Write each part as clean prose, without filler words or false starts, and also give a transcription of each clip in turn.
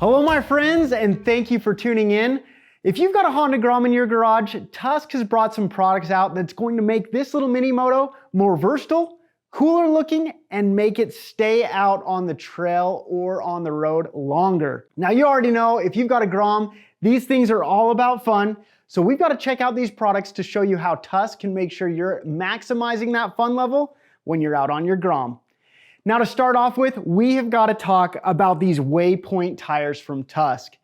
Hello my friends, and thank you for tuning in. If you've got a Honda Grom in your garage, Tusk has brought some products out that's going to make this little mini moto more versatile, cooler looking, and make it stay out on the trail or on the road longer. Now you already know, if you've got a Grom, these things are all about fun. So we've got to check out these products to show you how Tusk can make sure you're maximizing that fun level when you're out on your Grom. Now to start off with, we have got to talk about these Waypoint tires from Tusk.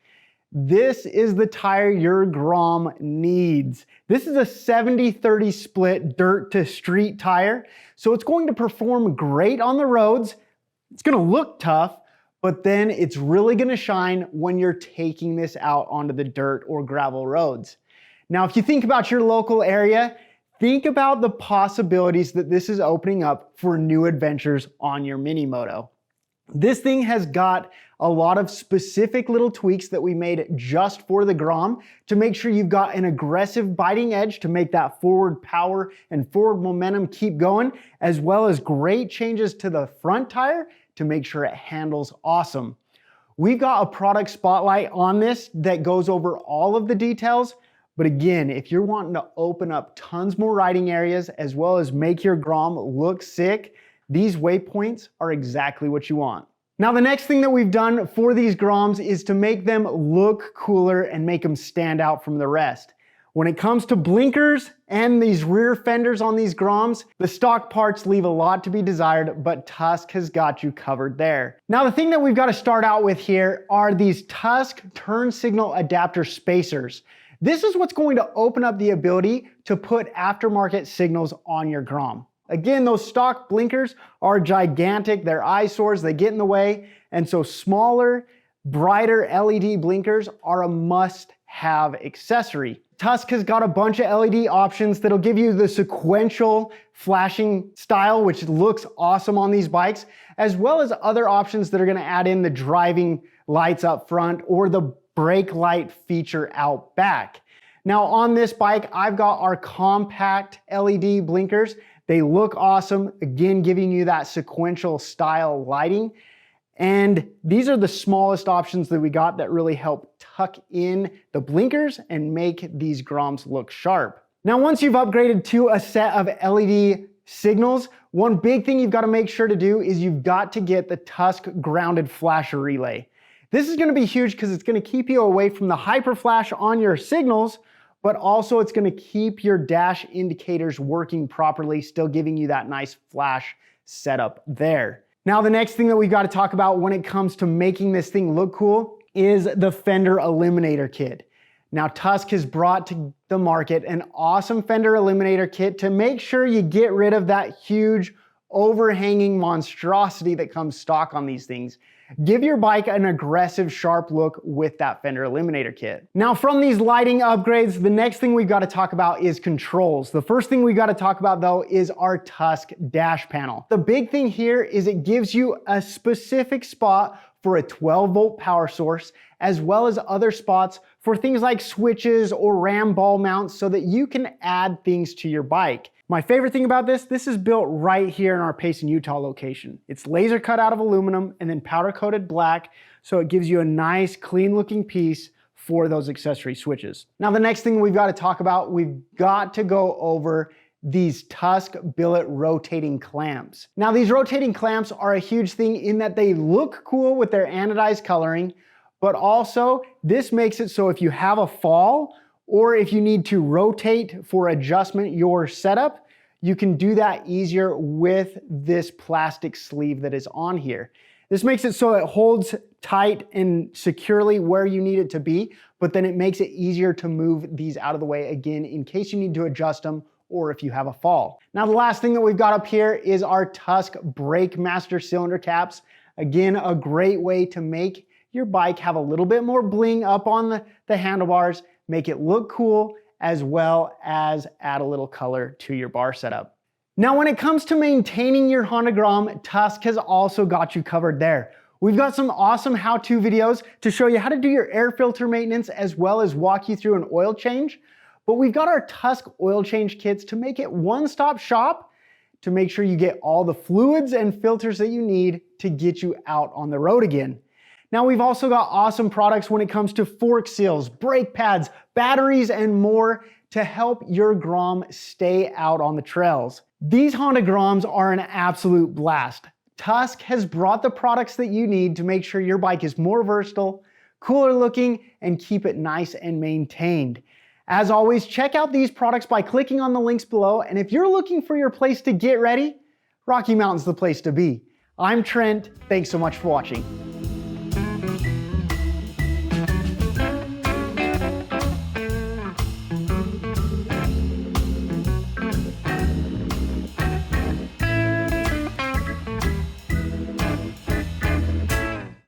This is the tire your Grom needs. This is a 70-30 split dirt to street tire, so it's going to perform great on the roads. It's going to look tough, but then it's really going to shine when you're taking this out onto the dirt or gravel roads. Now, if you think about your local area, think about the possibilities that this is opening up for new adventures on your mini moto. This thing has got a lot of specific little tweaks that we made just for the Grom to make sure you've got an aggressive biting edge to make that forward power and forward momentum keep going, as well as great changes to the front tire to make sure it handles awesome. We've got a product spotlight on this that goes over all of the details. But again, if you're wanting to open up tons more riding areas as well as make your Grom look sick, these Waypoints are exactly what you want. Now the next thing that we've done for these Groms is to make them look cooler and make them stand out from the rest. When it comes to blinkers and these rear fenders on these Groms, the stock parts leave a lot to be desired, but Tusk has got you covered there. Now the thing that we've got to start out with here are these Tusk turn signal adapter spacers. This is what's going to open up the ability to put aftermarket signals on your Grom. Again, those stock blinkers are gigantic, they're eyesores, they get in the way, and so smaller, brighter LED blinkers are a must-have accessory. Tusk has got a bunch of LED options that'll give you the sequential flashing style, which looks awesome on these bikes, as well as other options that are gonna add in the driving lights up front or the brake light feature out back. Now on this bike, I've got our compact LED blinkers. They look awesome, again, giving you that sequential style lighting. And these are the smallest options that we got that really help tuck in the blinkers and make these Groms look sharp. Now, once you've upgraded to a set of LED signals, one big thing you've got to make sure to do is you've got to get the Tusk grounded flasher relay. This is going to be huge because it's going to keep you away from the hyper flash on your signals, but also it's going to keep your dash indicators working properly, still giving you that nice flash setup there. Now, the next thing that we've got to talk about when it comes to making this thing look cool is the fender eliminator kit. Now, Tusk has brought to the market an awesome fender eliminator kit to make sure you get rid of that huge overhanging monstrosity that comes stock on these things. Give your bike an aggressive, sharp look with that fender eliminator kit. Now from these lighting upgrades, the next thing we've got to talk about is controls. The first thing we got to talk about though is our Tusk dash panel. The big thing here is it gives you a specific spot for a 12-volt power source, as well as other spots for things like switches or ram ball mounts so that you can add things to your bike. My favorite thing about this is built right here in our Payson, Utah location. It's laser cut out of aluminum and then powder coated black, so it gives you a nice clean looking piece for those accessory switches. Now the next thing we've got to talk about, we've got to go over these Tusk billet rotating clamps. Now these rotating clamps are a huge thing in that they look cool with their anodized coloring, but also this makes it so if you have a fall or if you need to rotate for adjustment your setup, you can do that easier with this plastic sleeve that is on here. This makes it so it holds tight and securely where you need it to be, but then it makes it easier to move these out of the way again in case you need to adjust them or if you have a fall. Now the last thing that we've got up here is our Tusk Brake Master cylinder caps. Again, a great way to make your bike have a little bit more bling up on the handlebars, make it look cool, as well as add a little color to your bar setup. Now, when it comes to maintaining your Honda Grom, Tusk has also got you covered there. We've got some awesome how-to videos to show you how to do your air filter maintenance as well as walk you through an oil change. But we've got our Tusk oil change kits to make it one-stop shop to make sure you get all the fluids and filters that you need to get you out on the road again. Now we've also got awesome products when it comes to fork seals, brake pads, batteries, and more to help your Grom stay out on the trails. These Honda Groms are an absolute blast. Tusk has brought the products that you need to make sure your bike is more versatile, cooler looking, and keep it nice and maintained. As always, check out these products by clicking on the links below, and if you're looking for your place to get ready, Rocky Mountain's the place to be. I'm Trent, thanks so much for watching.